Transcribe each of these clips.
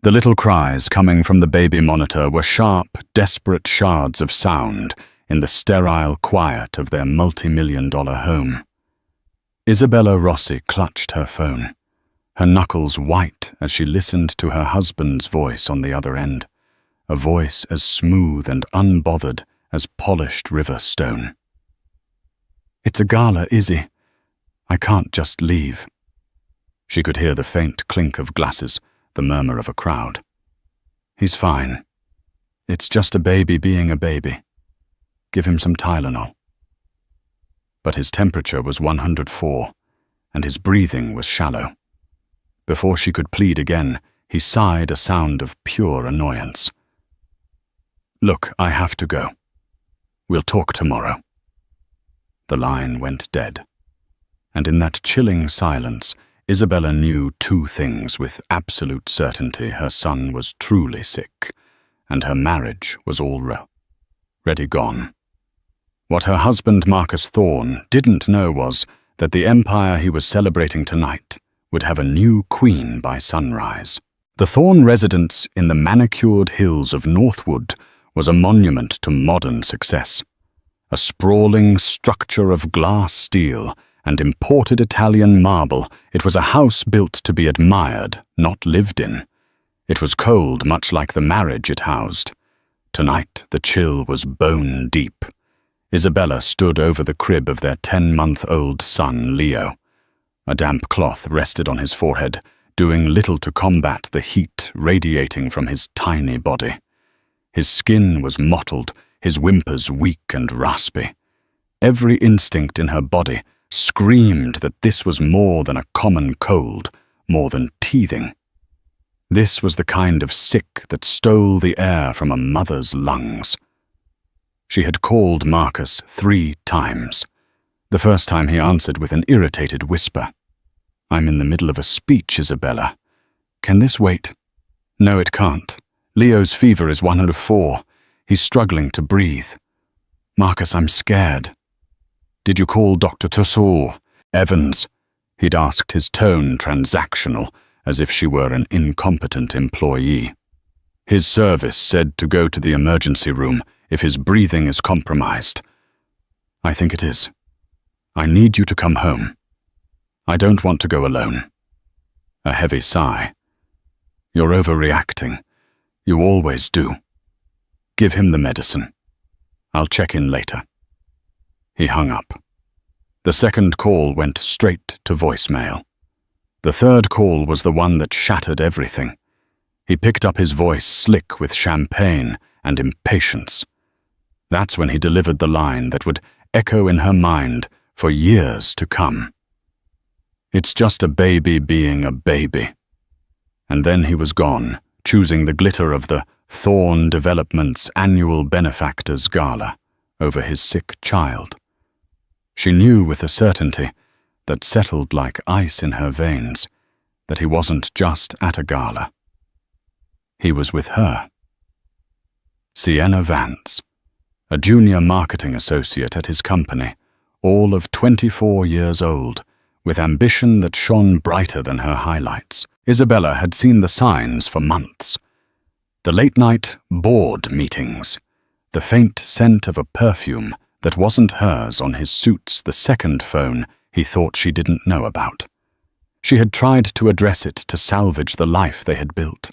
The little cries coming from the baby monitor were sharp, desperate shards of sound in the sterile quiet of their multi-million-dollar home. Isabella Rossi clutched her phone, her knuckles white as she listened to her husband's voice on the other end, a voice as smooth and unbothered as polished river stone. "It's a gala, Izzy. I can't just leave." She could hear the faint clink of glasses, the murmur of a crowd. "He's fine. It's just a baby being a baby. Give him some Tylenol." But his temperature was 104, and his breathing was shallow. Before she could plead again, he sighed a sound of pure annoyance. "Look, I have to go. We'll talk tomorrow." The line went dead, and in that chilling silence, Isabella knew two things with absolute certainty: her son was truly sick, and her marriage was already gone. What her husband Marcus Thorne didn't know was that the empire he was celebrating tonight would have a new queen by sunrise. The Thorne residence in the manicured hills of Northwood was a monument to modern success. A sprawling structure of glass steel and imported Italian marble, it was a house built to be admired, not lived in. It was cold, much like the marriage it housed. Tonight the chill was bone deep. Isabella stood over the crib of their 10-month-old son, Leo. A damp cloth rested on his forehead, doing little to combat the heat radiating from his tiny body. His skin was mottled, his whimpers weak and raspy. Every instinct in her body screamed that this was more than a common cold, more than teething. This was the kind of sick that stole the air from a mother's lungs. She had called Marcus 3 times. The first time he answered with an irritated whisper. "I'm in the middle of a speech, Isabella. Can this wait?" "No, it can't. Leo's fever is 104. He's struggling to breathe." "Marcus, I'm scared." "Did you call Dr. Tussauds?" "Evans." He'd asked, his tone transactional, as if she were an incompetent employee. "His service said to go to the emergency room if his breathing is compromised." "I think it is. I need you to come home. I don't want to go alone." A heavy sigh. "You're overreacting. You always do. Give him the medicine. I'll check in later." He hung up. The second call went straight to voicemail. The third call was the one that shattered everything. He picked up his voice slick with champagne and impatience. That's when he delivered the line that would echo in her mind for years to come. "It's just a baby being a baby." And then he was gone, choosing the glitter of the Thorne Development's annual benefactors gala over his sick child. She knew with a certainty that settled like ice in her veins that he wasn't just at a gala. He was with her. Sienna Vance, a junior marketing associate at his company, all of 24 years old, with ambition that shone brighter than her highlights. Isabella had seen the signs for months. The late-night board meetings, the faint scent of a perfume that wasn't hers on his suit's the second phone he thought she didn't know about. She had tried to address it to salvage the life they had built.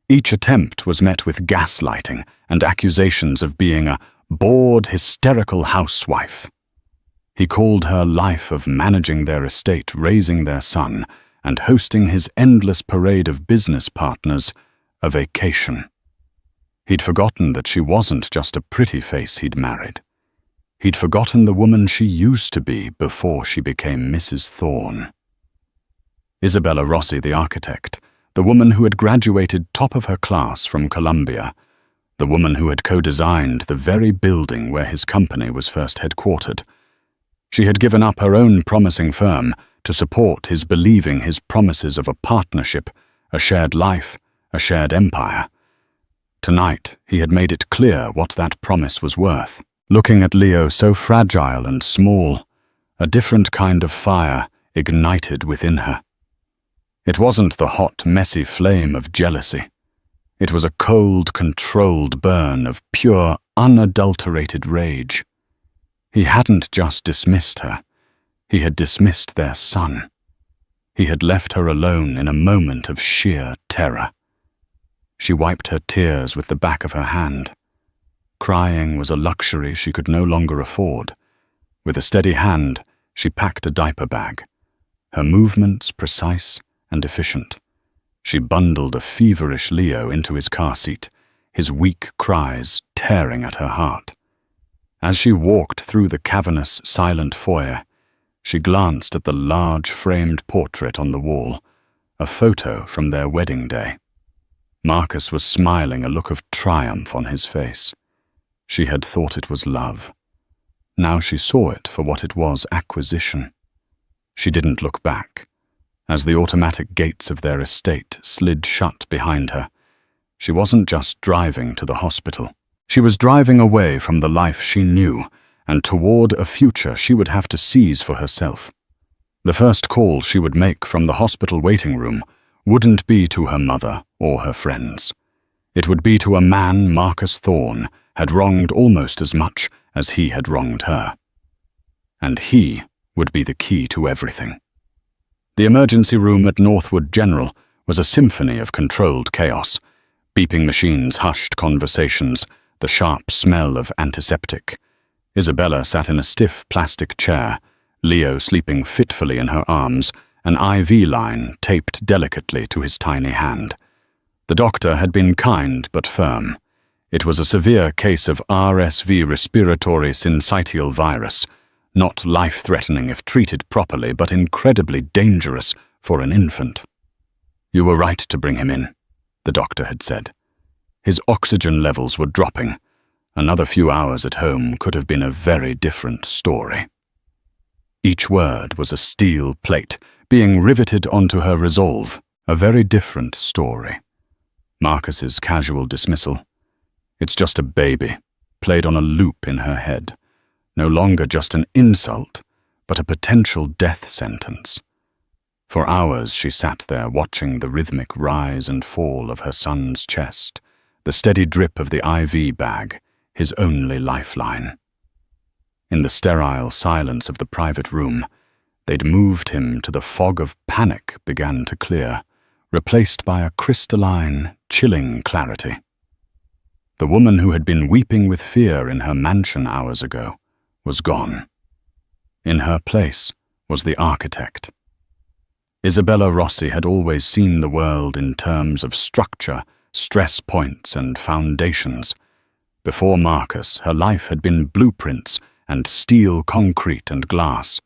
Each attempt was met with gaslighting and accusations of being a bored, hysterical housewife. He called her life of managing their estate, raising their son, and hosting his endless parade of business partners a vacation. He'd forgotten that she wasn't just a pretty face he'd married. He'd forgotten the woman she used to be before she became Mrs. Thorne. Isabella Rossi, the architect, the woman who had graduated top of her class from Columbia, the woman who had co-designed the very building where his company was first headquartered. She had given up her own promising firm to support his believing his promises of a partnership, a shared life, a shared empire. Tonight, he had made it clear what that promise was worth. Looking at Leo so fragile and small, a different kind of fire ignited within her. It wasn't the hot, messy flame of jealousy. It was a cold, controlled burn of pure, unadulterated rage. He hadn't just dismissed her. He had dismissed their son. He had left her alone in a moment of sheer terror. She wiped her tears with the back of her hand. Crying was a luxury she could no longer afford. With a steady hand, she packed a diaper bag, her movements precise and efficient. She bundled a feverish Leo into his car seat, his weak cries tearing at her heart. As she walked through the cavernous, silent foyer, she glanced at the large framed portrait on the wall, a photo from their wedding day. Marcus was smiling, a look of triumph on his face. She had thought it was love. Now she saw it for what it was, acquisition. She didn't look back. As the automatic gates of their estate slid shut behind her, she wasn't just driving to the hospital. She was driving away from the life she knew and toward a future she would have to seize for herself. The first call she would make from the hospital waiting room wouldn't be to her mother or her friends. It would be to a man Marcus Thorne had wronged almost as much as he had wronged her. And he would be the key to everything. The emergency room at Northwood General was a symphony of controlled chaos. Beeping machines hushed conversations, the sharp smell of antiseptic. Isabella sat in a stiff plastic chair, Leo sleeping fitfully in her arms, an IV line taped delicately to his tiny hand. The doctor had been kind but firm. It was a severe case of RSV, respiratory syncytial virus, not life-threatening if treated properly, but incredibly dangerous for an infant. "You were right to bring him in," the doctor had said. His oxygen levels were dropping. Another few hours at home could have been a very different story. Each word was a steel plate being riveted onto her resolve, a very different story. Marcus's casual dismissal. It's just a baby, played on a loop in her head. No longer just an insult, but a potential death sentence. For hours she sat there watching the rhythmic rise and fall of her son's chest, the steady drip of the IV bag, his only lifeline. In the sterile silence of the private room, they'd moved him to the fog of panic began to clear, replaced by a crystalline, chilling clarity. The woman who had been weeping with fear in her mansion hours ago was gone. In her place was the architect. Isabella Rossi had always seen the world in terms of structure, stress points, and foundations. Before Marcus, her life had been blueprints and steel, concrete, and glass.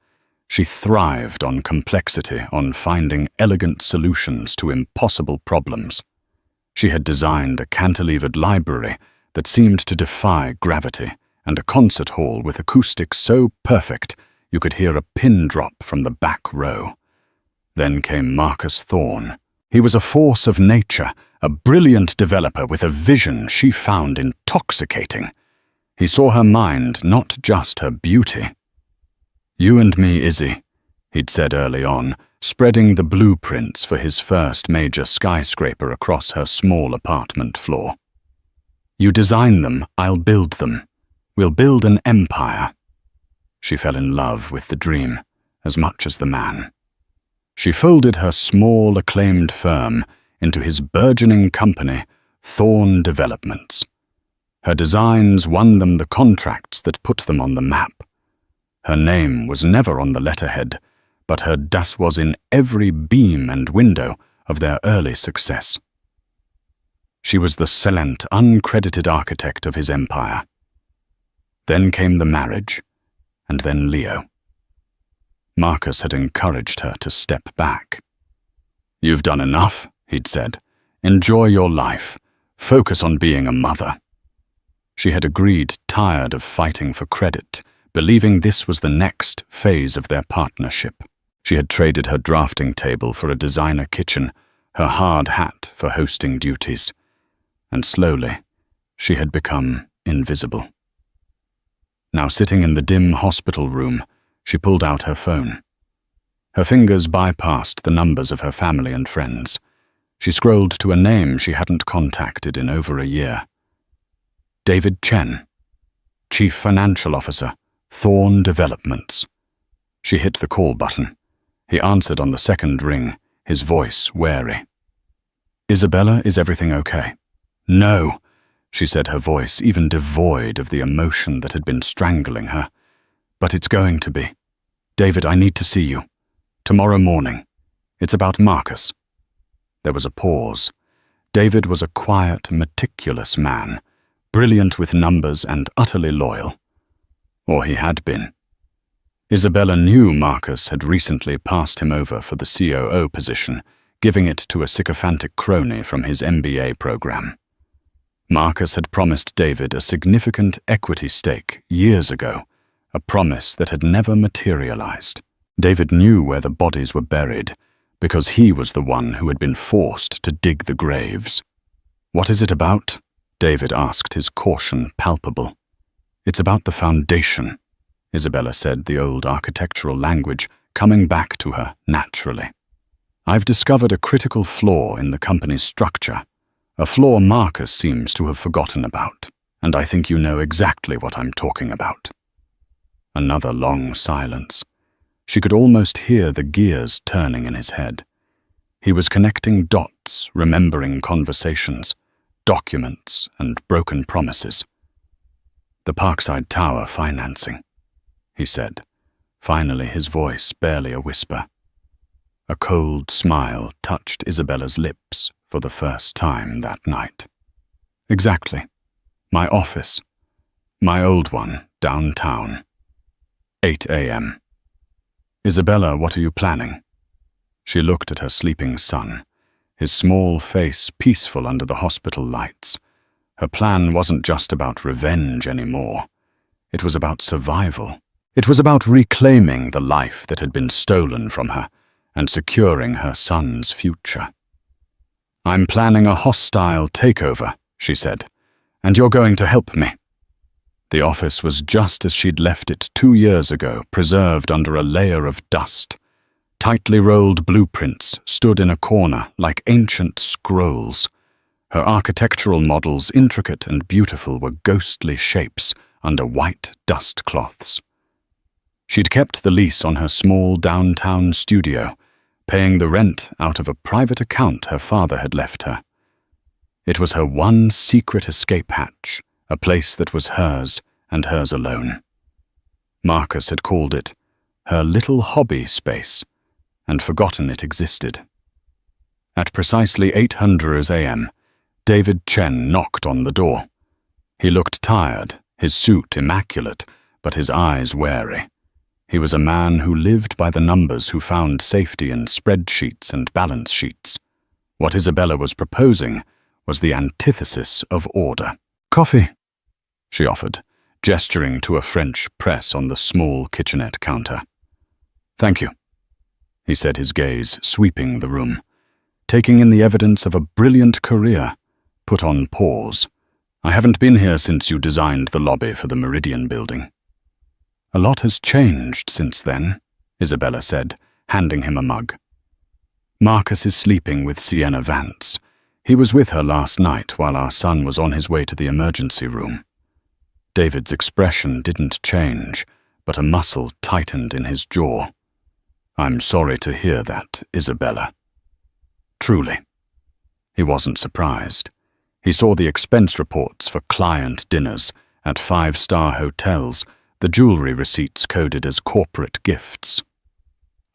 She thrived on complexity, on finding elegant solutions to impossible problems. She had designed a cantilevered library that seemed to defy gravity, and a concert hall with acoustics so perfect you could hear a pin drop from the back row. Then came Marcus Thorne. He was a force of nature, a brilliant developer with a vision she found intoxicating. He saw her mind, not just her beauty. "You and me, Izzy," he'd said early on, spreading the blueprints for his first major skyscraper across her small apartment floor. "You design them, I'll build them. We'll build an empire." She fell in love with the dream as much as the man. She folded her small, acclaimed firm into his burgeoning company, Thorne Developments. Her designs won them the contracts that put them on the map. Her name was never on the letterhead, but her das was in every beam and window of their early success. She was the silent, uncredited architect of his empire. Then came the marriage, and then Leo. Marcus had encouraged her to step back. "You've done enough," he'd said. "Enjoy your life. Focus on being a mother." She had agreed, tired of fighting for credit, believing this was the next phase of their partnership. She had traded her drafting table for a designer kitchen, her hard hat for hosting duties. And slowly, she had become invisible. Now sitting in the dim hospital room, she pulled out her phone. Her fingers bypassed the numbers of her family and friends. She scrolled to a name she hadn't contacted in over a year. David Chen, Chief Financial Officer, Thorn Developments. She hit the call button. He answered on the second ring, his voice wary. Isabella, is everything okay? No, she said, her voice even devoid of the emotion that had been strangling her. But it's going to be. David, I need to see you. Tomorrow morning. It's about Marcus. There was a pause. David was a quiet, meticulous man, brilliant with numbers and utterly loyal. Or he had been. Isabella knew Marcus had recently passed him over for the COO position, giving it to a sycophantic crony from his MBA program. Marcus had promised David a significant equity stake years ago, a promise that had never materialized. David knew where the bodies were buried, because he was the one who had been forced to dig the graves. What is it about? David asked, his caution palpable. It's about the foundation, Isabella said, the old architectural language coming back to her naturally. I've discovered a critical flaw in the company's structure, a flaw Marcus seems to have forgotten about, and I think you know exactly what I'm talking about. Another long silence. She could almost hear the gears turning in his head. He was connecting dots, remembering conversations, documents, and broken promises. The Parkside Tower financing, he said, finally his voice barely a whisper. A cold smile touched Isabella's lips for the first time that night. Exactly. My office. My old one, downtown. 8 a.m. Isabella, what are you planning? She looked at her sleeping son, his small face peaceful under the hospital lights. Her plan wasn't just about revenge anymore. It was about survival. It was about reclaiming the life that had been stolen from her and securing her son's future. I'm planning a hostile takeover, she said, and you're going to help me. The office was just as she'd left it 2 years ago, preserved under a layer of dust. Tightly rolled blueprints stood in a corner like ancient scrolls. Her architectural models, intricate and beautiful, were ghostly shapes under white dust cloths. She'd kept the lease on her small downtown studio, paying the rent out of a private account her father had left her. It was her one secret escape hatch, a place that was hers and hers alone. Marcus had called it her little hobby space and forgotten it existed. At precisely 8:00 a.m., David Chen knocked on the door. He looked tired, his suit immaculate, but his eyes wary. He was a man who lived by the numbers, who found safety in spreadsheets and balance sheets. What Isabella was proposing was the antithesis of order. Coffee, she offered, gesturing to a French press on the small kitchenette counter. Thank you, he said, his gaze sweeping the room, taking in the evidence of a brilliant career, put on pause. I haven't been here since you designed the lobby for the Meridian building. A lot has changed since then, Isabella said, handing him a mug. Marcus is sleeping with Sienna Vance. He was with her last night while our son was on his way to the emergency room. David's expression didn't change, but a muscle tightened in his jaw. I'm sorry to hear that, Isabella. Truly. He wasn't surprised. He saw the expense reports for client dinners at 5-star hotels, the jewelry receipts coded as corporate gifts.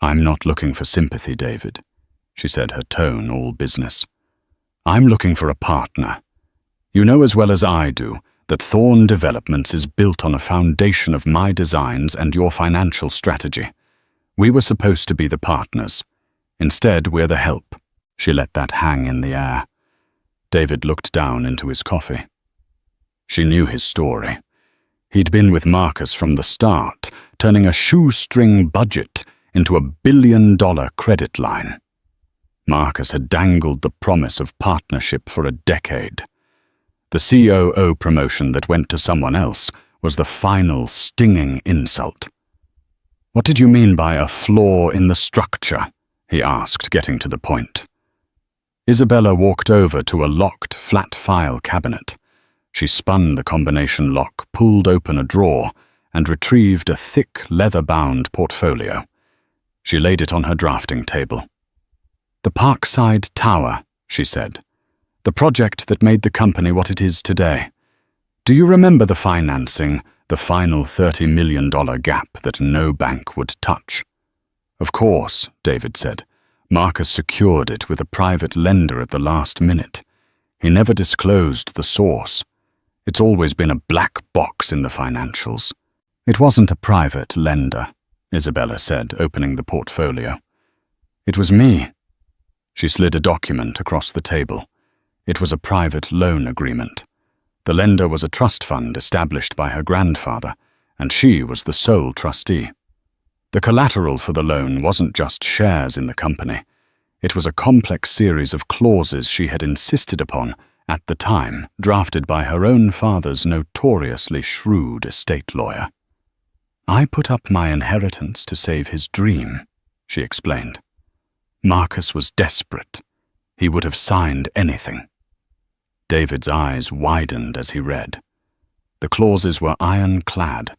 I'm not looking for sympathy, David, she said, her tone all business. I'm looking for a partner. You know as well as I do that Thorn Developments is built on a foundation of my designs and your financial strategy. We were supposed to be the partners. Instead, we're the help. She let that hang in the air. David looked down into his coffee. She knew his story. He'd been with Marcus from the start, turning a shoestring budget into $1 billion credit line. Marcus had dangled the promise of partnership for a decade. The COO promotion that went to someone else was the final stinging insult. What did you mean by a flaw in the structure? He asked, getting to the point. Isabella walked over to a locked, flat file cabinet. She spun the combination lock, pulled open a drawer, and retrieved a thick, leather-bound portfolio. She laid it on her drafting table. "The Parkside Tower," she said. "The project that made the company what it is today. Do you remember the financing, the final $30 million gap that no bank would touch?" "Of course," David said. "Marcus secured it with a private lender at the last minute. He never disclosed the source. It's always been a black box in the financials." "It wasn't a private lender," Isabella said, opening the portfolio. "It was me." She slid a document across the table. It was a private loan agreement. The lender was a trust fund established by her grandfather, and she was the sole trustee. The collateral for the loan wasn't just shares in the company. It was a complex series of clauses she had insisted upon, at the time, drafted by her own father's notoriously shrewd estate lawyer. "I put up my inheritance to save his dream," she explained. "Marcus was desperate. He would have signed anything." David's eyes widened as he read. The clauses were ironclad.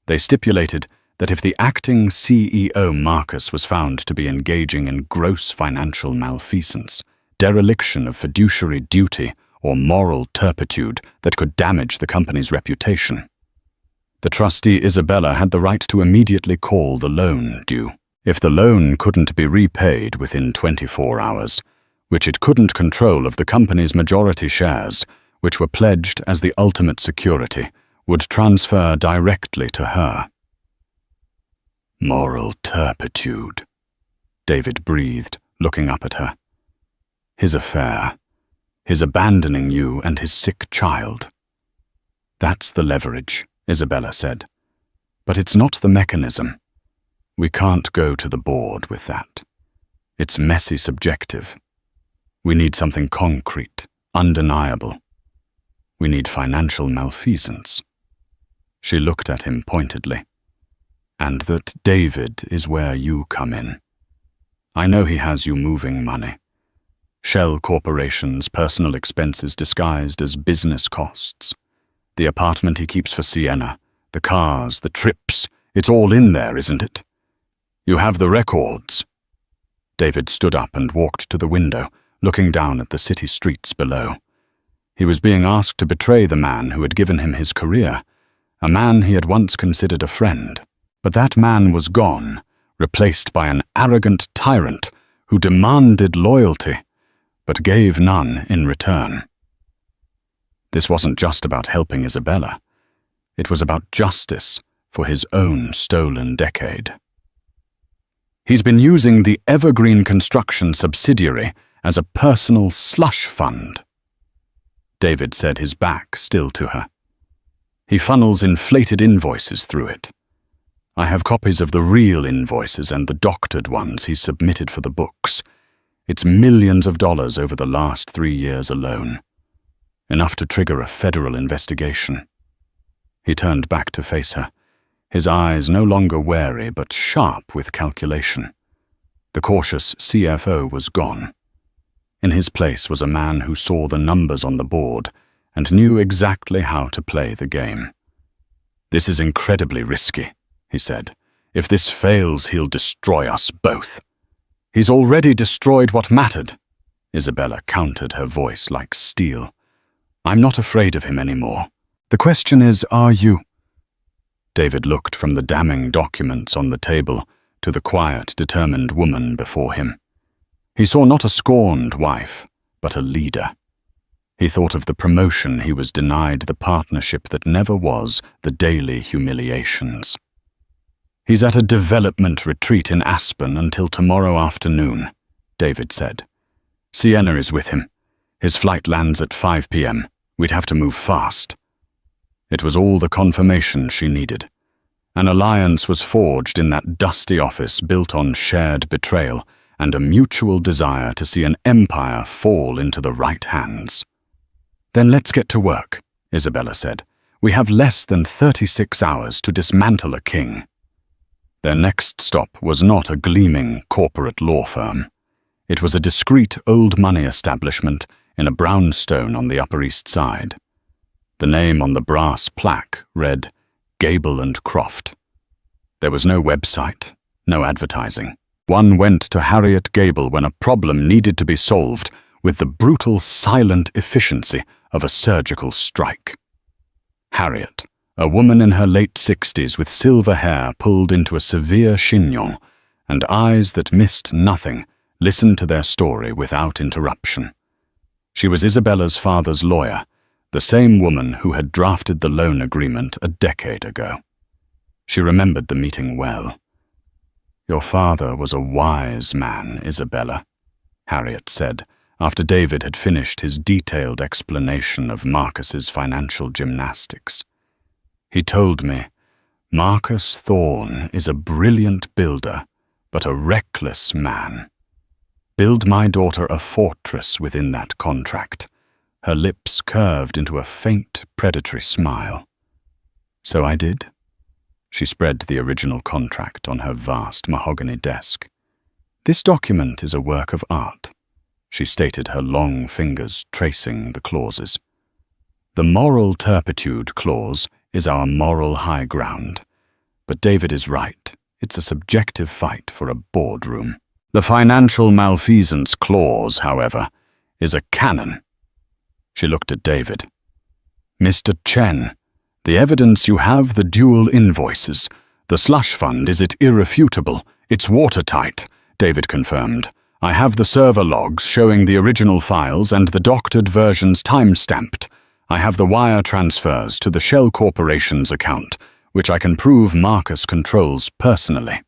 They stipulated that if the acting CEO Marcus was found to be engaging in gross financial malfeasance, dereliction of fiduciary duty, or moral turpitude that could damage the company's reputation, the trustee Isabella had the right to immediately call the loan due. If the loan couldn't be repaid within 24 hours, which it couldn't control of the company's majority shares, which were pledged as the ultimate security, would transfer directly to her. "Moral turpitude," David breathed, looking up at her. "His affair, his abandoning you and his sick child. That's the leverage," Isabella said. "But it's not the mechanism. We can't go to the board with that. It's messy subjective. We need something concrete, undeniable. We need financial malfeasance." She looked at him pointedly. "And that David is where you come in. I know he has you moving money. Shell corporations, personal expenses disguised as business costs. The apartment he keeps for Sienna, the cars, the trips, it's all in there, isn't it? You have the records." David stood up and walked to the window, looking down at the city streets below. He was being asked to betray the man who had given him his career, a man he had once considered a friend. But that man was gone, replaced by an arrogant tyrant who demanded loyalty, but gave none in return. This wasn't just about helping Isabella. It was about justice for his own stolen decade. "He's been using the Evergreen Construction subsidiary as a personal slush fund," David said, his back still to her. "He funnels inflated invoices through it. I have copies of the real invoices and the doctored ones he submitted for the books. It's millions of dollars over the last 3 years alone. Enough to trigger a federal investigation." He turned back to face her, his eyes no longer wary but sharp with calculation. The cautious CFO was gone. In his place was a man who saw the numbers on the board and knew exactly how to play the game. "This is incredibly risky," he said. "If this fails, he'll destroy us both." "He's already destroyed what mattered," Isabella countered, her voice like steel. "I'm not afraid of him anymore. The question is, are you?" David looked from the damning documents on the table to the quiet, determined woman before him. He saw not a scorned wife, but a leader. He thought of the promotion he was denied, the partnership that never was, the daily humiliations. "He's at a development retreat in Aspen until tomorrow afternoon," David said. "Sienna is with him. His flight lands at 5 p.m. We'd have to move fast." It was all the confirmation she needed. An alliance was forged in that dusty office built on shared betrayal and a mutual desire to see an empire fall into the right hands. "Then let's get to work," Isabella said. "We have less than 36 hours to dismantle a king." Their next stop was not a gleaming corporate law firm. It was a discreet old money establishment in a brownstone on the Upper East Side. The name on the brass plaque read Gable and Croft. There was no website, no advertising. One went to Harriet Gable when a problem needed to be solved with the brutal, silent efficiency of a surgical strike. Harriet, a woman in her late 60s with silver hair pulled into a severe chignon and eyes that missed nothing, listened to their story without interruption. She was Isabella's father's lawyer, the same woman who had drafted the loan agreement a decade ago. She remembered the meeting well. "Your father was a wise man, Isabella," Harriet said, after David had finished his detailed explanation of Marcus's financial gymnastics. "He told me, Marcus Thorne is a brilliant builder, but a reckless man. Build my daughter a fortress within that contract." Her lips curved into a faint, predatory smile. "So I did." She spread the original contract on her vast mahogany desk. "This document is a work of art," she stated, her long fingers tracing the clauses. "The moral turpitude clause is our moral high ground. But David is right. It's a subjective fight for a boardroom. The financial malfeasance clause, however, is a canon." She looked at David. "Mr. Chen, the evidence you have, the dual invoices. The slush fund, is it irrefutable? It's watertight," David confirmed. "I have the server logs showing the original files and the doctored versions time-stamped. I have the wire transfers to the Shell Corporation's account, which I can prove Marcus controls personally."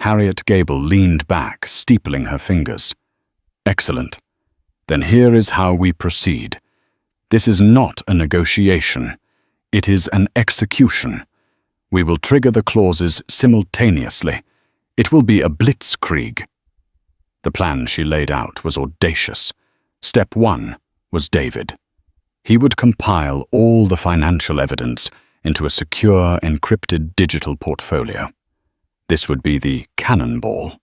Harriet Gable leaned back, steepling her fingers. "Excellent. Then here is how we proceed. This is not a negotiation. It is an execution. We will trigger the clauses simultaneously. It will be a blitzkrieg." The plan she laid out was audacious. Step 1 was David. He would compile all the financial evidence into a secure, encrypted digital portfolio. This would be the cannonball.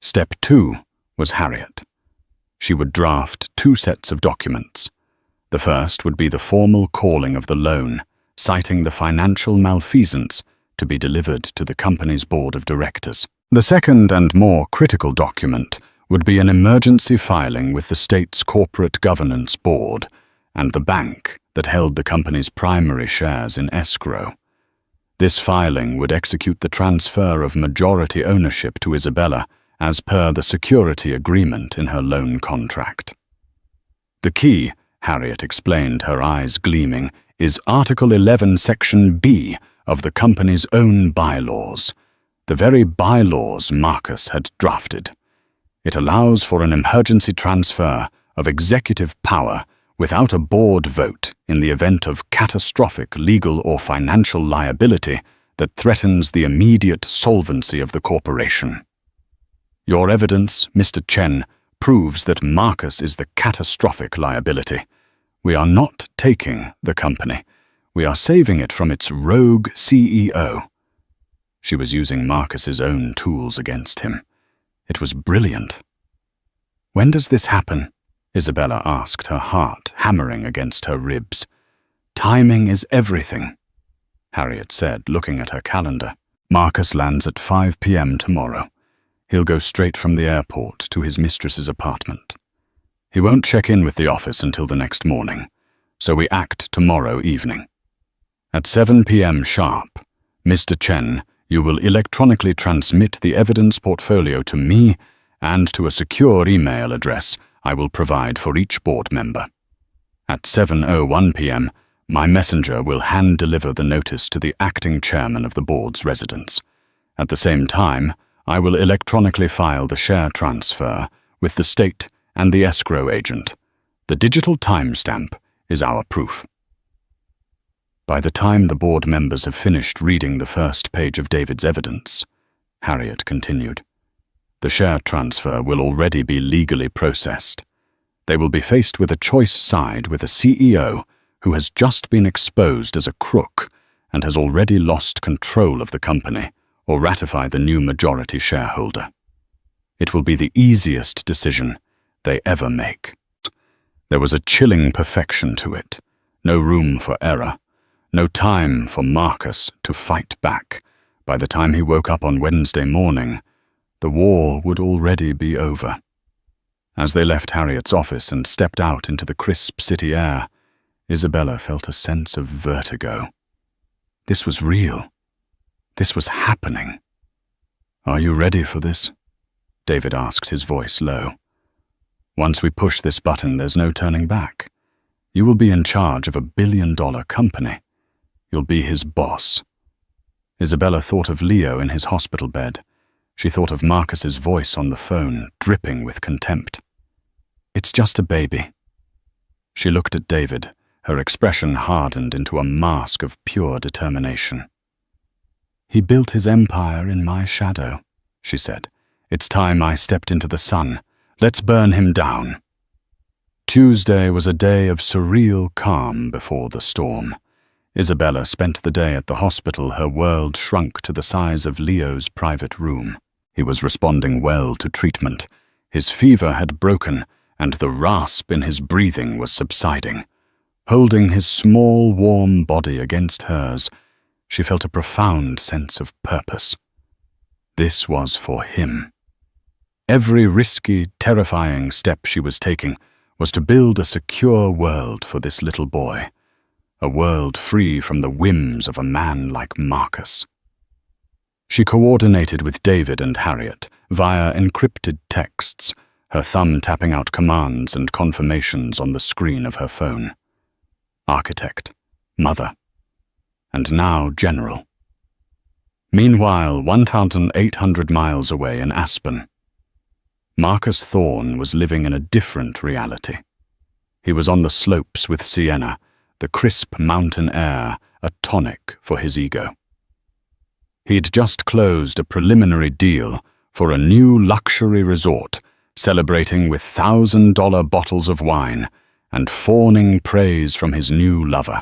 Step 2 was Harriet. She would draft 2 sets of documents. The first would be the formal calling of the loan, citing the financial malfeasance to be delivered to the company's board of directors. The second and more critical document would be an emergency filing with the state's corporate governance board and the bank that held the company's primary shares in escrow. This filing would execute the transfer of majority ownership to Isabella as per the security agreement in her loan contract. "The key," Harriet explained, her eyes gleaming, "is Article 11, Section B of the company's own bylaws, the very bylaws Marcus had drafted. It allows for an emergency transfer of executive power without a board vote in the event of catastrophic legal or financial liability that threatens the immediate solvency of the corporation. Your evidence, Mr. Chen, proves that Marcus is the catastrophic liability. We are not taking the company. We are saving it from its rogue CEO." She was using Marcus's own tools against him. It was brilliant. "When does this happen?" Isabella asked, her heart hammering against her ribs. "Timing is everything," Harriet said, looking at her calendar. "Marcus lands at 5 p.m. tomorrow. He'll go straight from the airport to his mistress's apartment. He won't check in with the office until the next morning, so we act tomorrow evening. At 7 p.m. sharp, Mr. Chen, you will electronically transmit the evidence portfolio to me and to a secure email address I will provide for each board member. At 7:01 p.m., my messenger will hand-deliver the notice to the acting chairman of the board's residence. At the same time, I will electronically file the share transfer with the state and the escrow agent. The digital timestamp is our proof." By the time the board members have finished reading the first page of David's evidence, Harriet continued, the share transfer will already be legally processed. They will be faced with a choice side with a CEO who has just been exposed as a crook and has already lost control of the company or ratify the new majority shareholder. It will be the easiest decision they ever make. There was a chilling perfection to it. No room for error. No time for Marcus to fight back. By the time he woke up on Wednesday morning, the war would already be over. As they left Harriet's office and stepped out into the crisp city air, Isabella felt a sense of vertigo. This was real. This was happening. "Are you ready for this?" David asked, his voice low. "Once we push this button, there's no turning back. You will be in charge of $1 billion company. You'll be his boss." Isabella thought of Leo in his hospital bed. She thought of Marcus's voice on the phone, dripping with contempt. "It's just a baby." She looked at David, her expression hardened into a mask of pure determination. "He built his empire in my shadow," she said. "It's time I stepped into the sun. Let's burn him down." Tuesday was a day of surreal calm before the storm. Isabella spent the day at the hospital, her world shrunk to the size of Leo's private room. He was responding well to treatment. His fever had broken, and the rasp in his breathing was subsiding. Holding his small, warm body against hers, she felt a profound sense of purpose. This was for him. Every risky, terrifying step she was taking was to build a secure world for this little boy, a world free from the whims of a man like Marcus. She coordinated with David and Harriet via encrypted texts, her thumb tapping out commands and confirmations on the screen of her phone. Architect, mother, and now general. Meanwhile, 1,800 miles away in Aspen, Marcus Thorne was living in a different reality. He was on the slopes with Sienna, the crisp mountain air a tonic for his ego. He'd just closed a preliminary deal for a new luxury resort, celebrating with $1,000 bottles of wine and fawning praise from his new lover.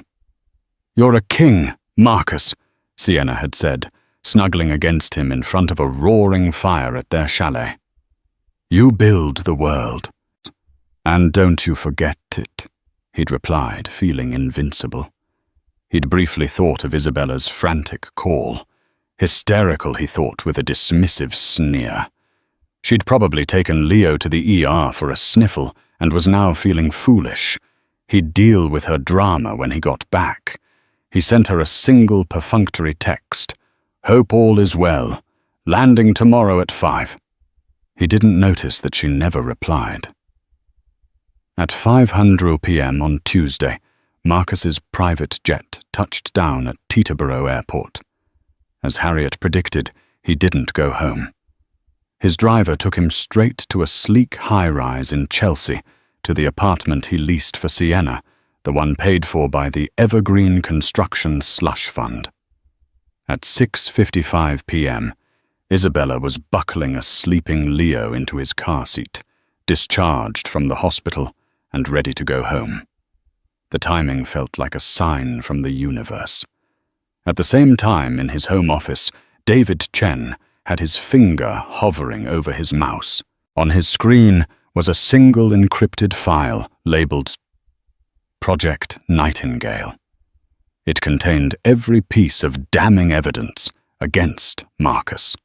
"You're a king, Marcus," Sienna had said, snuggling against him in front of a roaring fire at their chalet. "You build the world. And don't you forget it," he'd replied, feeling invincible. He'd briefly thought of Isabella's frantic call. Hysterical, he thought, with a dismissive sneer. She'd probably taken Leo to the ER for a sniffle and was now feeling foolish. He'd deal with her drama when he got back. He sent her a single perfunctory text. "Hope all is well. Landing tomorrow at 5. He didn't notice that she never replied. At 5:00 p.m. on Tuesday, Marcus's private jet touched down at Teterboro Airport. As Harriet predicted, he didn't go home. His driver took him straight to a sleek high-rise in Chelsea, to the apartment he leased for Sienna, the one paid for by the Evergreen Construction Slush Fund. At 6:55 p.m., Isabella was buckling a sleeping Leo into his car seat, discharged from the hospital and ready to go home. The timing felt like a sign from the universe. At the same time, in his home office, David Chen had his finger hovering over his mouse. On his screen was a single encrypted file labeled Project Nightingale. It contained every piece of damning evidence against Marcus.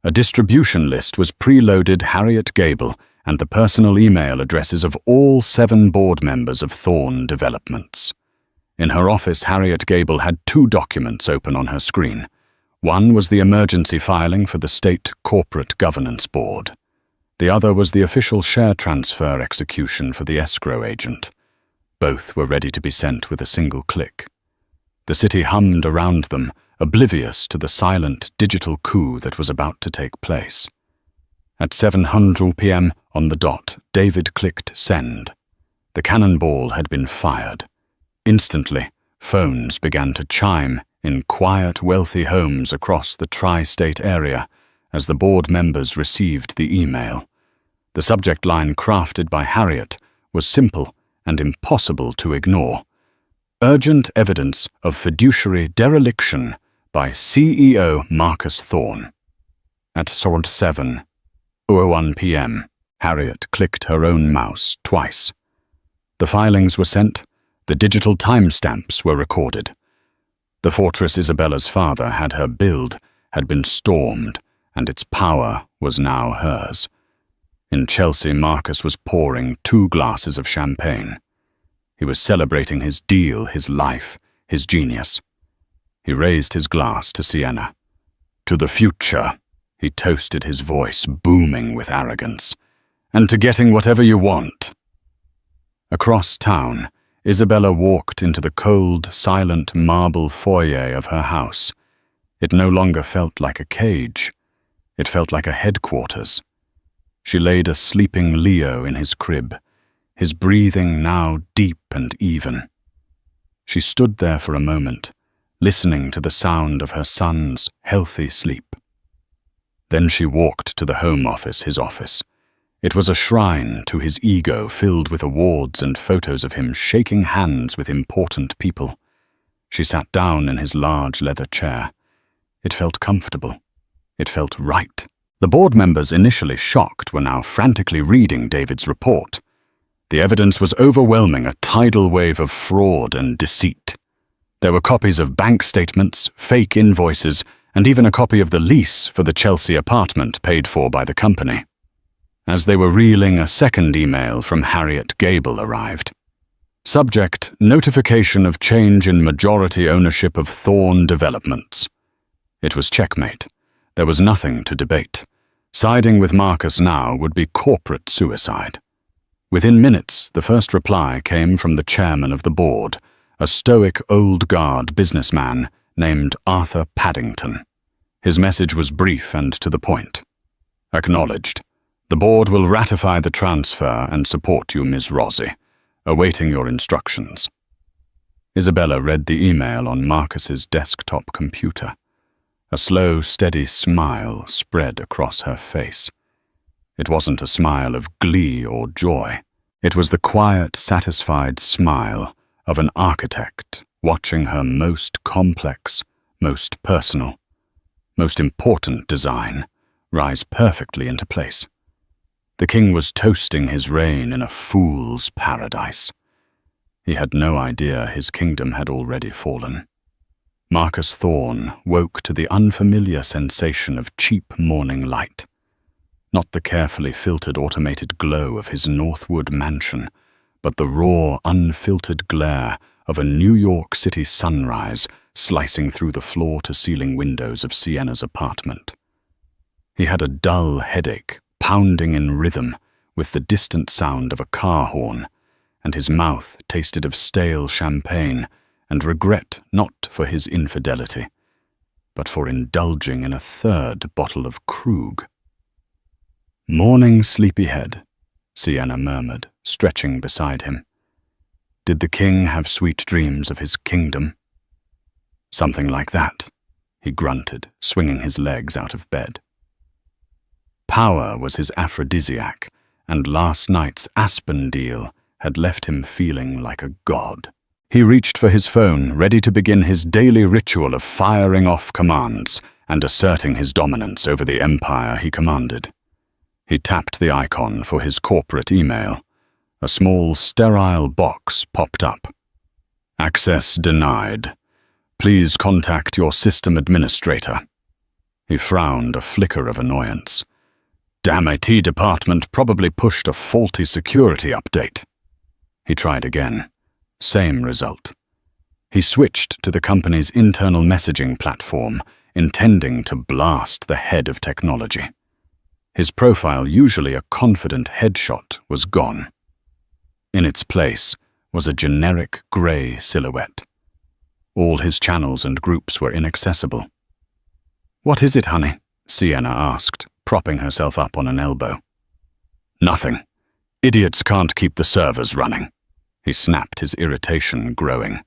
A distribution list was preloaded Harriet Gable and the personal email addresses of all 7 board members of Thorne Developments. In her office, Harriet Gable had 2 documents open on her screen. One was the emergency filing for the State Corporate Governance Board. The other was the official share transfer execution for the escrow agent. Both were ready to be sent with a single click. The city hummed around them, oblivious to the silent digital coup that was about to take place. At 7:00 p.m. on the dot, David clicked send. The cannonball had been fired. Instantly, phones began to chime in quiet, wealthy homes across the tri-state area as the board members received the email. The subject line crafted by Harriet was simple and impossible to ignore. Urgent evidence of fiduciary dereliction by CEO Marcus Thorne. At 7, 1 p.m. Harriet clicked her own mouse twice. The filings were sent, the digital timestamps were recorded. The fortress Isabella's father had her build had been stormed, and its power was now hers. In Chelsea, Marcus was pouring 2 glasses of champagne. He was celebrating his deal, his life, his genius. He raised his glass to Sienna. To the future, he toasted, his voice booming with arrogance. And to getting whatever you want. Across town, Isabella walked into the cold, silent marble foyer of her house. It no longer felt like a cage. It felt like a headquarters. She laid a sleeping Leo in his crib, his breathing now deep and even. She stood there for a moment, listening to the sound of her son's healthy sleep. Then she walked to the Home Office, his office. It was a shrine to his ego, filled with awards and photos of him shaking hands with important people. She sat down in his large leather chair. It felt comfortable. It felt right. The board members, initially shocked, were now frantically reading David's report. The evidence was overwhelming, a tidal wave of fraud and deceit. There were copies of bank statements, fake invoices, and even a copy of the lease for the Chelsea apartment paid for by the company. As they were reeling, a second email from Harriet Gable arrived. Subject: notification of change in majority ownership of Thorn Developments. It was checkmate. There was nothing to debate. Siding with Marcus now would be corporate suicide. Within minutes, the first reply came from the chairman of the board, a stoic old guard businessman named Arthur Paddington. His message was brief and to the point. Acknowledged. The board will ratify the transfer and support you, Ms. Rossi, awaiting your instructions. Isabella read the email on Marcus's desktop computer. A slow, steady smile spread across her face. It wasn't a smile of glee or joy. It was the quiet, satisfied smile of an architect watching her most complex, most personal, most important design rise perfectly into place. The king was toasting his reign in a fool's paradise. He had no idea his kingdom had already fallen. Marcus Thorn woke to the unfamiliar sensation of cheap morning light. Not the carefully filtered automated glow of his Northwood mansion, but the raw, unfiltered glare of a New York City sunrise slicing through the floor-to-ceiling windows of Sienna's apartment. He had a dull headache, pounding in rhythm with the distant sound of a car horn, and his mouth tasted of stale champagne and regret not for his infidelity, but for indulging in a third bottle of Krug. "Morning, sleepyhead," Sienna murmured, stretching beside him. "Did the king have sweet dreams of his kingdom?" "Something like that," he grunted, swinging his legs out of bed. Power was his aphrodisiac, and last night's Aspen deal had left him feeling like a god. He reached for his phone, ready to begin his daily ritual of firing off commands and asserting his dominance over the empire he commanded. He tapped the icon for his corporate email. A small, sterile box popped up. "Access denied. Please contact your system administrator." He frowned, a flicker of annoyance. Damn IT department probably pushed a faulty security update. He tried again. Same result. He switched to the company's internal messaging platform, intending to blast the head of technology. His profile, usually a confident headshot, was gone. In its place was a generic grey silhouette. All his channels and groups were inaccessible. "What is it, honey?" Sienna asked, propping herself up on an elbow. "Nothing. Idiots can't keep the servers running." He snapped, his irritation growing.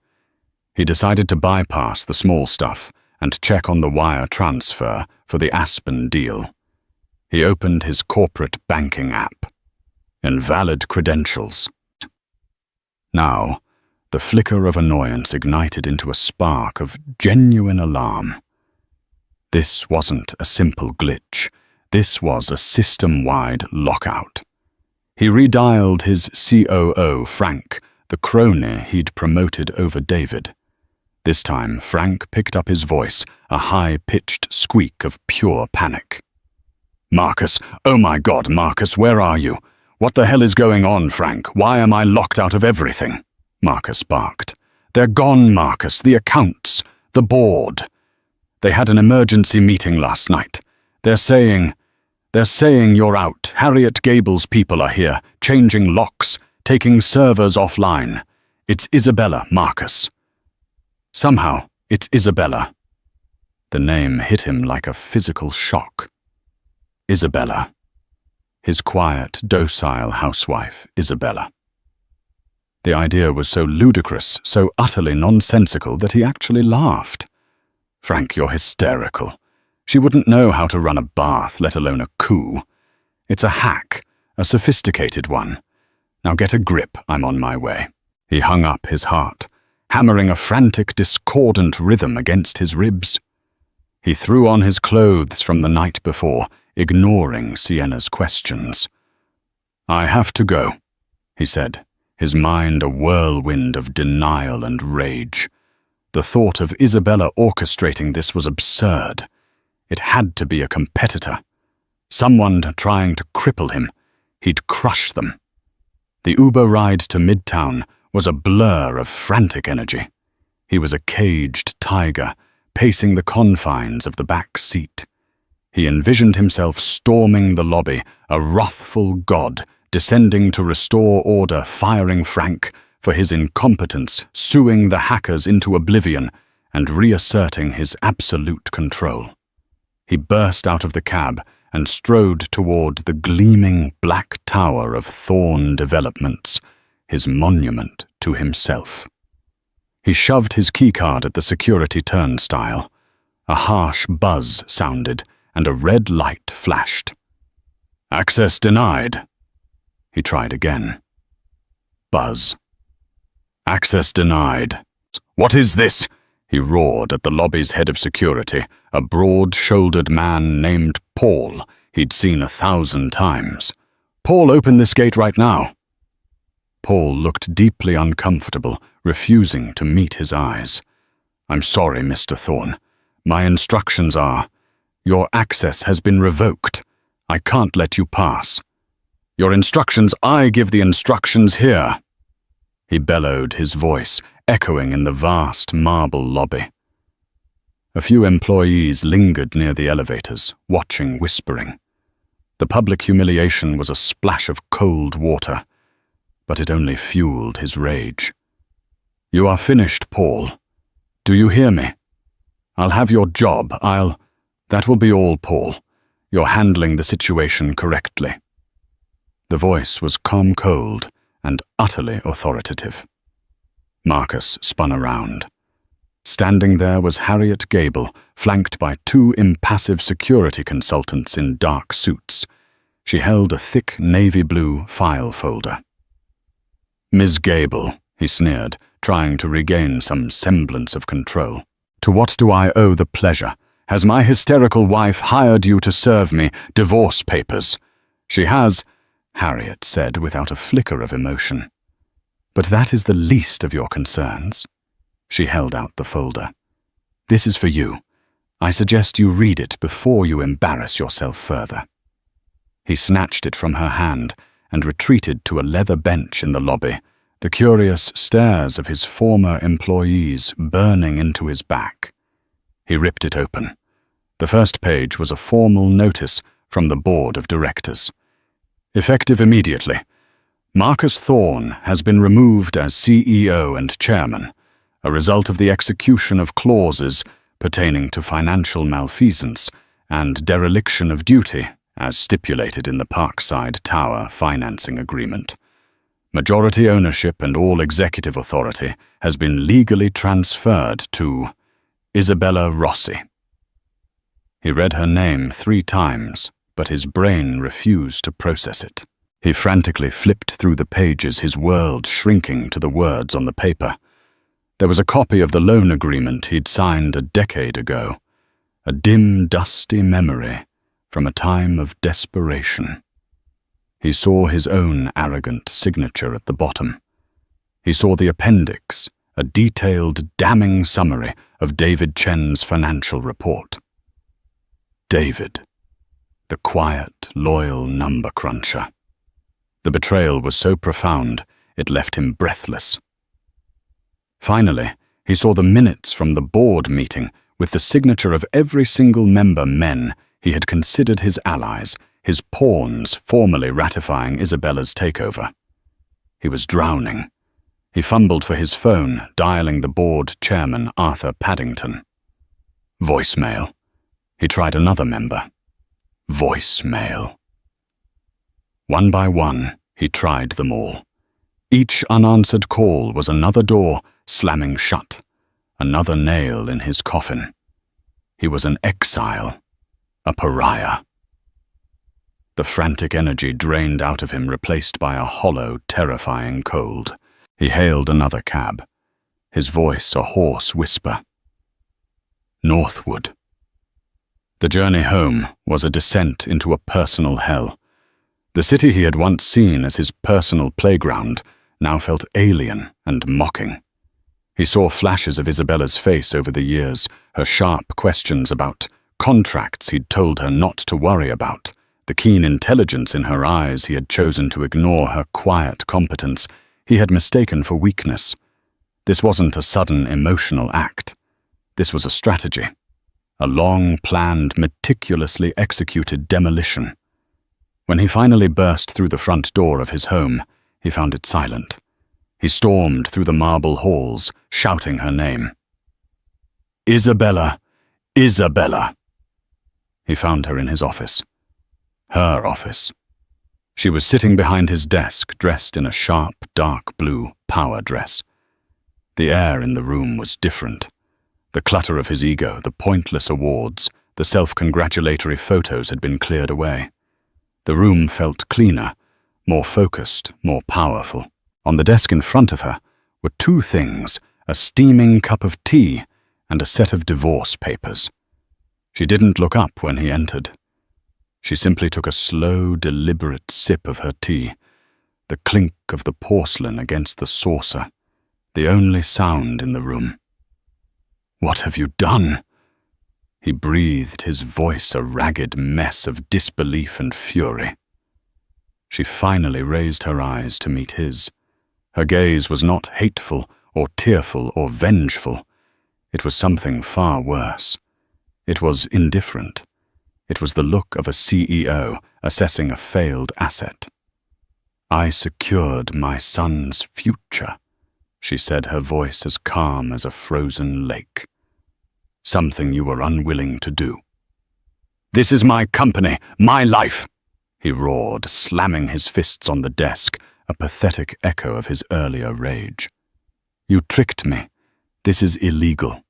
He decided to bypass the small stuff and check on the wire transfer for the Aspen deal. He opened his corporate banking app. Invalid credentials. Now, the flicker of annoyance ignited into a spark of genuine alarm. This wasn't a simple glitch. This was a system-wide lockout. He redialed his COO, Frank, the crony he'd promoted over David. This time, Frank picked up his voice, a high-pitched squeak of pure panic. "Marcus, oh my God, Marcus, where are you? What the hell is going on, Frank? Why am I locked out of everything?" Marcus barked. "They're gone, Marcus, the accounts, the board. They had an emergency meeting last night. They're saying you're out. Harriet Gable's people are here, changing locks, taking servers offline. It's Isabella, Marcus. Somehow, it's Isabella." The name hit him like a physical shock. Isabella. His quiet, docile housewife, Isabella. The idea was so ludicrous, so utterly nonsensical that he actually laughed. "Frank, you're hysterical. She wouldn't know how to run a bath, let alone a coup. It's a hack, a sophisticated one. Now get a grip, I'm on my way." He hung up his heart, hammering a frantic, discordant rhythm against his ribs. He threw on his clothes from the night before, ignoring Sienna's questions. "I have to go," he said, his mind a whirlwind of denial and rage. The thought of Isabella orchestrating this was absurd. It had to be a competitor. Someone trying to cripple him. He'd crush them. The Uber ride to Midtown was a blur of frantic energy. He was a caged tiger, pacing the confines of the back seat. He envisioned himself storming the lobby, a wrathful god, descending to restore order, firing Frank for his incompetence, suing the hackers into oblivion, and reasserting his absolute control. He burst out of the cab and strode toward the gleaming black tower of Thorn Developments, his monument to himself. He shoved his keycard at the security turnstile. A harsh buzz sounded, and a red light flashed. "Access denied." He tried again. Buzz. "Access denied." "What is this?" he roared at the lobby's head of security, a broad-shouldered man named Paul he'd seen 1,000 times. "Paul, open this gate right now." Paul looked deeply uncomfortable, refusing to meet his eyes. "I'm sorry, Mr. Thorne. My instructions are, your access has been revoked. I can't let you pass." "Your instructions? I give the instructions here," he bellowed, his voice echoing in the vast marble lobby. A few employees lingered near the elevators, watching, whispering. The public humiliation was a splash of cold water, but it only fueled his rage. "You are finished, Paul. Do you hear me? I'll have your job. That will be all, Paul. You're handling the situation correctly." The voice was calm-cold and utterly authoritative. Marcus spun around. Standing there was Harriet Gable, flanked by 2 impassive security consultants in dark suits. She held a thick navy-blue file folder. "Ms. Gable," he sneered, trying to regain some semblance of control. "To what do I owe the pleasure? Has my hysterical wife hired you to serve me divorce papers?" "She has," Harriet said without a flicker of emotion. "But that is the least of your concerns." She held out the folder. "This is for you. I suggest you read it before you embarrass yourself further." He snatched it from her hand and retreated to a leather bench in the lobby, the curious stares of his former employees burning into his back. He ripped it open. The first page was a formal notice from the board of directors. Effective immediately. Marcus Thorne has been removed as CEO and chairman, a result of the execution of clauses pertaining to financial malfeasance and dereliction of duty as stipulated in the Parkside Tower financing agreement. Majority ownership and all executive authority has been legally transferred to Isabella Rossi. He read her name 3 times, but his brain refused to process it. He frantically flipped through the pages, his world shrinking to the words on the paper. There was a copy of the loan agreement he'd signed a decade ago, a dim, dusty memory from a time of desperation. He saw his own arrogant signature at the bottom. He saw the appendix, a detailed, damning summary of David Chen's financial report. David, the quiet, loyal number cruncher. The betrayal was so profound, it left him breathless. Finally, he saw the minutes from the board meeting with the signature of every single member men he had considered his allies, his pawns formally ratifying Isabella's takeover. He was drowning. He fumbled for his phone, dialing the board chairman, Arthur Paddington. Voicemail. He tried another member. Voicemail. One by one, he tried them all. Each unanswered call was another door slamming shut, another nail in his coffin. He was an exile, a pariah. The frantic energy drained out of him, replaced by a hollow, terrifying cold. He hailed another cab, his voice a hoarse whisper. Northwood. The journey home was a descent into a personal hell. The city he had once seen as his personal playground now felt alien and mocking. He saw flashes of Isabella's face over the years, her sharp questions about contracts he'd told her not to worry about, the keen intelligence in her eyes he had chosen to ignore, her quiet competence he had mistaken for weakness. This wasn't a sudden emotional act. This was a strategy, a long-planned, meticulously executed demolition. When he finally burst through the front door of his home, he found it silent. He stormed through the marble halls, shouting her name. Isabella! Isabella! He found her in his office. Her office. She was sitting behind his desk, dressed in a sharp, dark blue power dress. The air in the room was different. The clutter of his ego, the pointless awards, the self-congratulatory photos had been cleared away. The room felt cleaner, more focused, more powerful. On the desk in front of her were two things, a steaming cup of tea and a set of divorce papers. She didn't look up when he entered. She simply took a slow, deliberate sip of her tea, the clink of the porcelain against the saucer, the only sound in the room. "What have you done?" He breathed, his voice a ragged mess of disbelief and fury. She finally raised her eyes to meet his. Her gaze was not hateful or tearful or vengeful. It was something far worse. It was indifferent. It was the look of a CEO assessing a failed asset. "I secured my son's future," she said, her voice as calm as a frozen lake. "Something you were unwilling to do." "This is my company, my life," he roared, slamming his fists on the desk, a pathetic echo of his earlier rage. "You tricked me. This is illegal."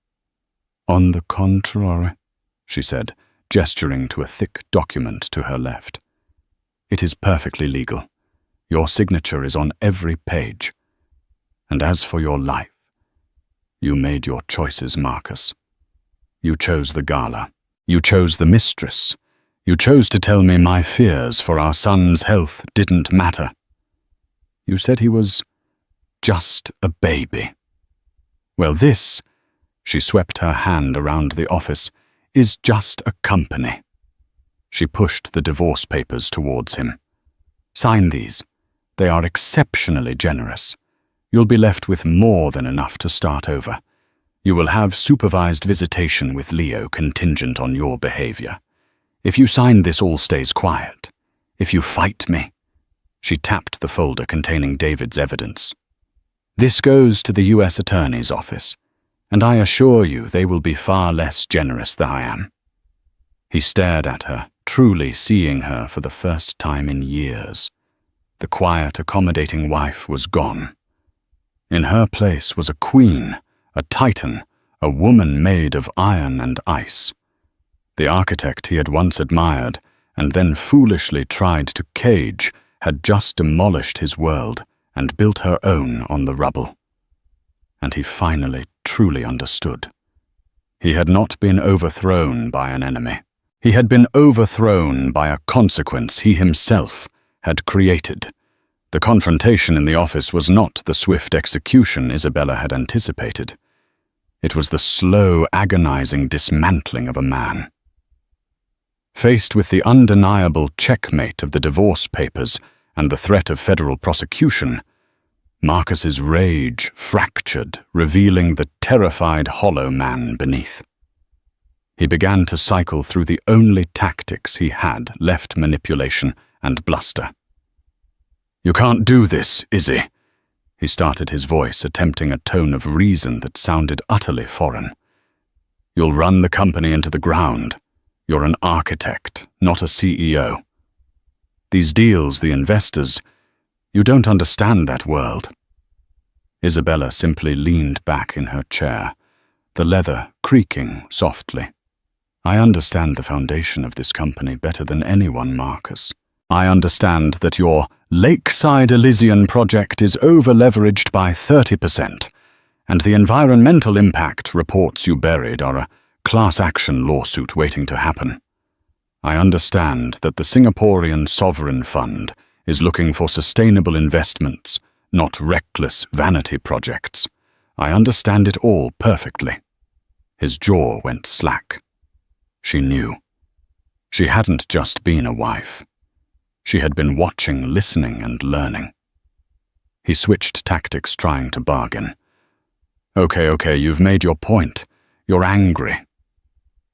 "On the contrary," she said, gesturing to a thick document to her left. "It is perfectly legal. Your signature is on every page. And as for your life, you made your choices, Marcus. You chose the gala. You chose the mistress. You chose to tell me my fears for our son's health didn't matter. You said he was just a baby. Well, this," she swept her hand around the office, "is just a company." She pushed the divorce papers towards him. "Sign these. They are exceptionally generous. You'll be left with more than enough to start over. You will have supervised visitation with Leo contingent on your behavior. If you sign this, all stays quiet. If you fight me..." She tapped the folder containing David's evidence. "This goes to the U.S. Attorney's office, and I assure you they will be far less generous than I am." He stared at her, truly seeing her for the first time in years. The quiet, accommodating wife was gone. In her place was a queen, a titan, a woman made of iron and ice. The architect he had once admired and then foolishly tried to cage had just demolished his world and built her own on the rubble. And he finally truly understood. He had not been overthrown by an enemy. He had been overthrown by a consequence he himself had created. The confrontation in the office was not the swift execution Isabella had anticipated. It was the slow, agonizing dismantling of a man. Faced with the undeniable checkmate of the divorce papers and the threat of federal prosecution, Marcus's rage fractured, revealing the terrified hollow man beneath. He began to cycle through the only tactics he had left: manipulation and bluster. "You can't do this, Izzy," he started, his voice attempting a tone of reason that sounded utterly foreign. "You'll run the company into the ground. You're an architect, not a CEO. These deals, the investors, you don't understand that world." Isabella simply leaned back in her chair, the leather creaking softly. "I understand the foundation of this company better than anyone, Marcus. I understand that your Lakeside Elysian project is over-leveraged by 30%, and the environmental impact reports you buried are a class action lawsuit waiting to happen. I understand that the Singaporean Sovereign Fund is looking for sustainable investments, not reckless vanity projects. I understand it all perfectly." His jaw went slack. She knew. She hadn't just been a wife. She had been watching, listening, and learning. He switched tactics, trying to bargain. Okay, you've made your point. You're angry.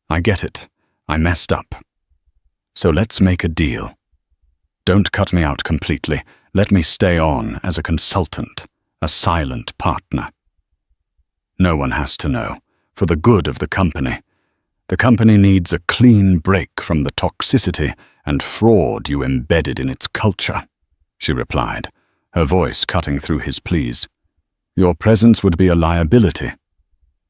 I get it. I messed up. So let's make a deal. Don't cut me out completely. Let me stay on as a consultant, a silent partner. No one has to know. For the good of the company. The company needs a clean break from the toxicity and fraud you embedded in its culture, she replied, her voice cutting through his pleas. Your presence would be a liability.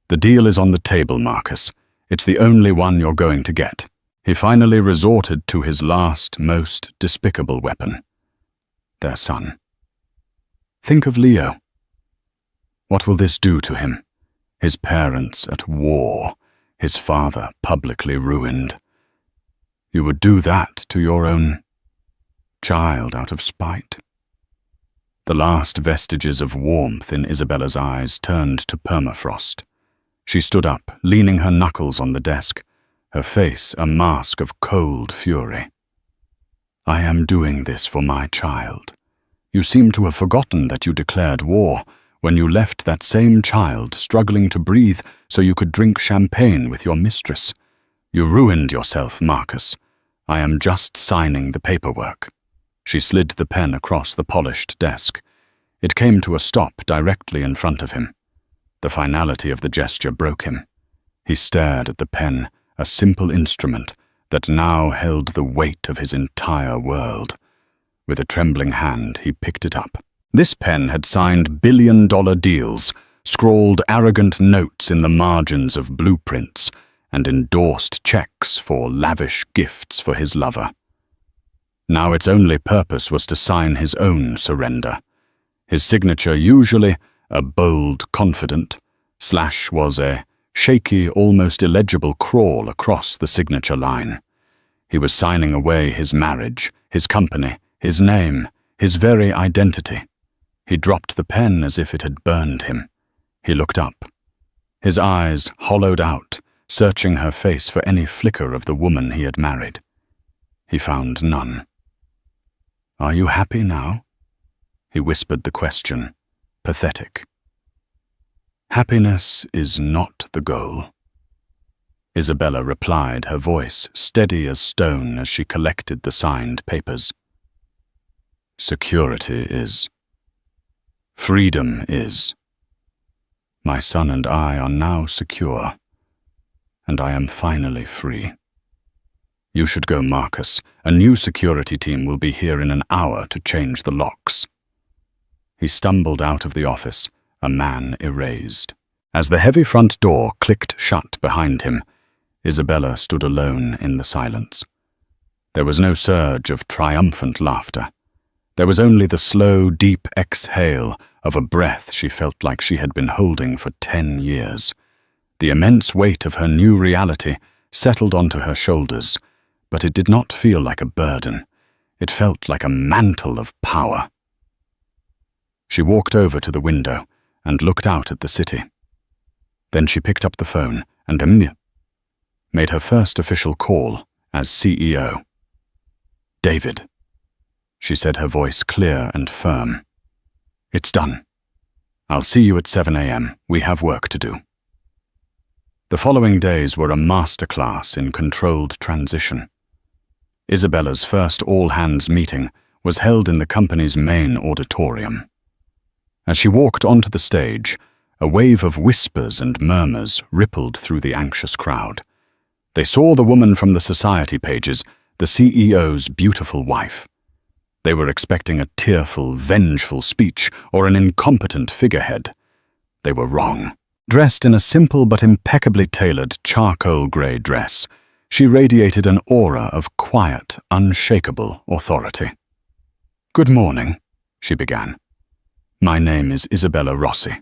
The deal is on the table, Marcus. It's the only one you're going to get. He finally resorted to his last, most despicable weapon. Their son. Think of Leo. What will this do to him? His parents at war, his father publicly ruined. You would do that to your own child out of spite. The last vestiges of warmth in Isabella's eyes turned to permafrost. She stood up, leaning her knuckles on the desk, her face a mask of cold fury. I am doing this for my child. You seem to have forgotten that you declared war when you left that same child struggling to breathe so you could drink champagne with your mistress. You ruined yourself, Marcus. I am just signing the paperwork. She slid the pen across the polished desk. It came to a stop directly in front of him. The finality of the gesture broke him. He stared at the pen, a simple instrument that now held the weight of his entire world. With a trembling hand, he picked it up. This pen had signed billion-dollar deals, scrawled arrogant notes in the margins of blueprints, and endorsed checks for lavish gifts for his lover. Now its only purpose was to sign his own surrender. His signature, usually a bold, confident, / was a shaky, almost illegible crawl across the signature line. He was signing away his marriage, his company, his name, his very identity. He dropped the pen as if it had burned him. He looked up. His eyes hollowed out, searching her face for any flicker of the woman he had married. He found none. Are you happy now? He whispered the question, pathetic. Happiness is not the goal. Isabella replied, her voice steady as stone as she collected the signed papers. Security is. Freedom is. My son and I are now secure, and I am finally free. You should go, Marcus. A new security team will be here in an hour to change the locks. He stumbled out of the office, a man erased. As the heavy front door clicked shut behind him, Isabella stood alone in the silence. There was no surge of triumphant laughter. There was only the slow, deep exhale of a breath she felt like she had been holding for 10 years. The immense weight of her new reality settled onto her shoulders, but it did not feel like a burden. It felt like a mantle of power. She walked over to the window and looked out at the city. Then she picked up the phone and made her first official call as CEO. "David," she said, her voice clear and firm. "It's done. I'll see you at 7 a.m. We have work to do." The following days were a masterclass in controlled transition. Isabella's first all-hands meeting was held in the company's main auditorium. As she walked onto the stage, a wave of whispers and murmurs rippled through the anxious crowd. They saw the woman from the society pages, the CEO's beautiful wife. They were expecting a tearful, vengeful speech or an incompetent figurehead. They were wrong. Dressed in a simple but impeccably tailored charcoal-grey dress, she radiated an aura of quiet, unshakable authority. "Good morning," she began. "My name is Isabella Rossi.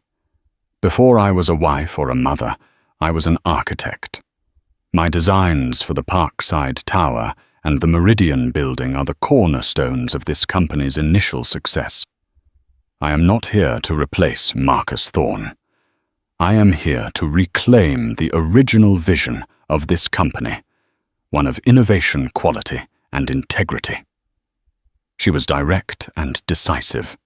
Before I was a wife or a mother, I was an architect. My designs for the Parkside Tower and the Meridian building are the cornerstones of this company's initial success. I am not here to replace Marcus Thorne. I am here to reclaim the original vision of this company, one of innovation, quality, and integrity." She was direct and decisive.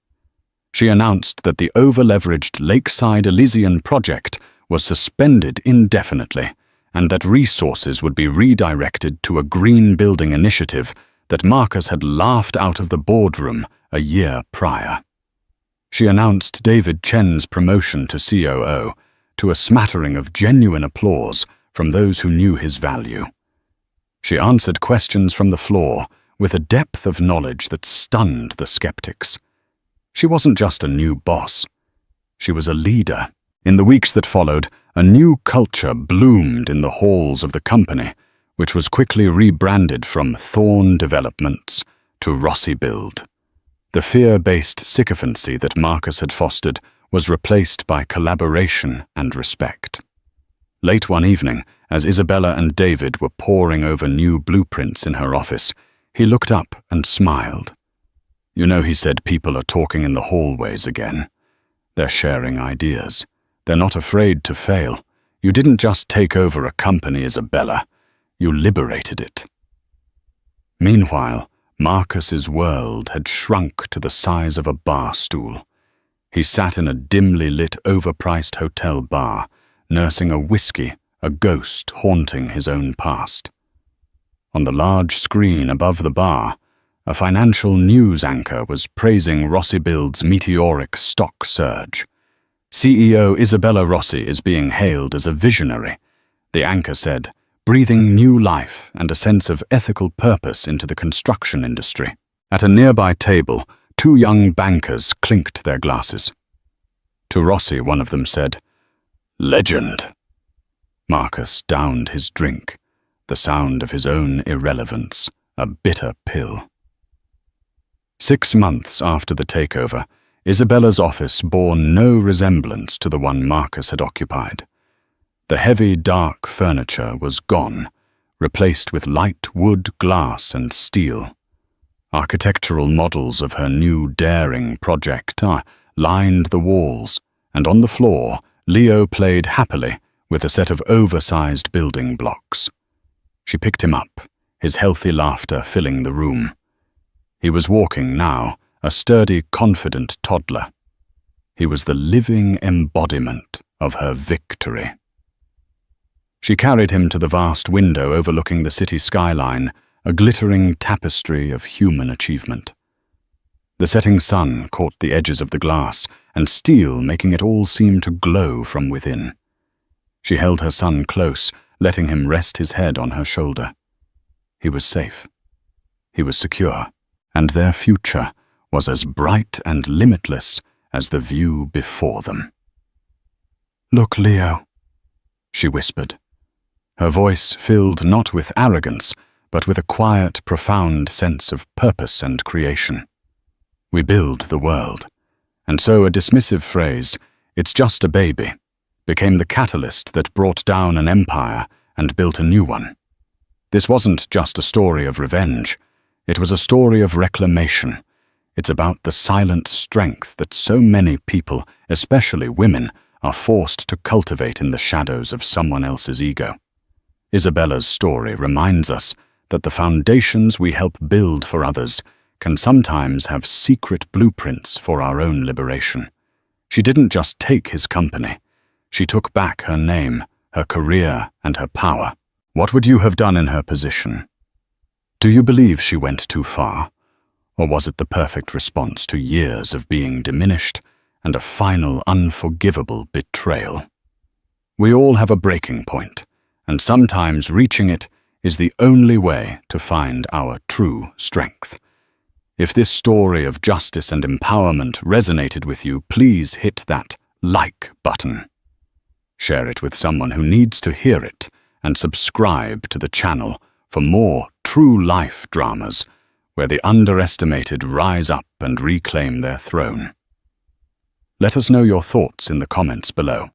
She announced that the over-leveraged Lakeside Elysian project was suspended indefinitely and that resources would be redirected to a green building initiative that Marcus had laughed out of the boardroom a year prior. She announced David Chen's promotion to COO to a smattering of genuine applause from those who knew his value. She answered questions from the floor with a depth of knowledge that stunned the skeptics. She wasn't just a new boss. She was a leader. In the weeks that followed, a new culture bloomed in the halls of the company, which was quickly rebranded from Thorne Developments to Rossi Build. The fear-based sycophancy that Marcus had fostered was replaced by collaboration and respect. Late one evening, as Isabella and David were poring over new blueprints in her office, he looked up and smiled. "You know," he said, "people are talking in the hallways again. They're sharing ideas. They're not afraid to fail. You didn't just take over a company, Isabella. You liberated it." Meanwhile, Marcus's world had shrunk to the size of a bar stool. He sat in a dimly lit, overpriced hotel bar, nursing a whiskey, a ghost haunting his own past. On the large screen above the bar, a financial news anchor was praising Rossi Build's meteoric stock surge. "CEO Isabella Rossi is being hailed as a visionary," the anchor said, breathing new life and a sense of ethical purpose into the construction industry. At a nearby table, two young bankers clinked their glasses. To Rossi, one of them said, "Legend." Marcus downed his drink, the sound of his own irrelevance, a bitter pill. 6 months after the takeover, Isabella's office bore no resemblance to the one Marcus had occupied. The heavy, dark furniture was gone, replaced with light wood, glass, and steel. Architectural models of her new, daring project lined the walls, and on the floor, Leo played happily with a set of oversized building blocks. She picked him up, his healthy laughter filling the room. He was walking now, a sturdy, confident toddler. He was the living embodiment of her victory. She carried him to the vast window overlooking the city skyline, a glittering tapestry of human achievement. The setting sun caught the edges of the glass and steel, making it all seem to glow from within. She held her son close, letting him rest his head on her shoulder. He was safe. He was secure, and their future was as bright and limitless as the view before them. "Look, Leo," she whispered. Her voice filled not with arrogance, but with a quiet, profound sense of purpose and creation. "We build the world." And so a dismissive phrase, "It's just a baby," became the catalyst that brought down an empire and built a new one. This wasn't just a story of revenge. It was a story of reclamation. It's about the silent strength that so many people, especially women, are forced to cultivate in the shadows of someone else's ego. Isabella's story reminds us that the foundations we help build for others can sometimes have secret blueprints for our own liberation. She didn't just take his company. She took back her name, her career, and her power. What would you have done in her position? Do you believe she went too far? Or was it the perfect response to years of being diminished and a final unforgivable betrayal? We all have a breaking point, and sometimes reaching it is the only way to find our true strength. If this story of justice and empowerment resonated with you, please hit that like button. Share it with someone who needs to hear it, and subscribe to the channel for more true life dramas where the underestimated rise up and reclaim their throne. Let us know your thoughts in the comments below.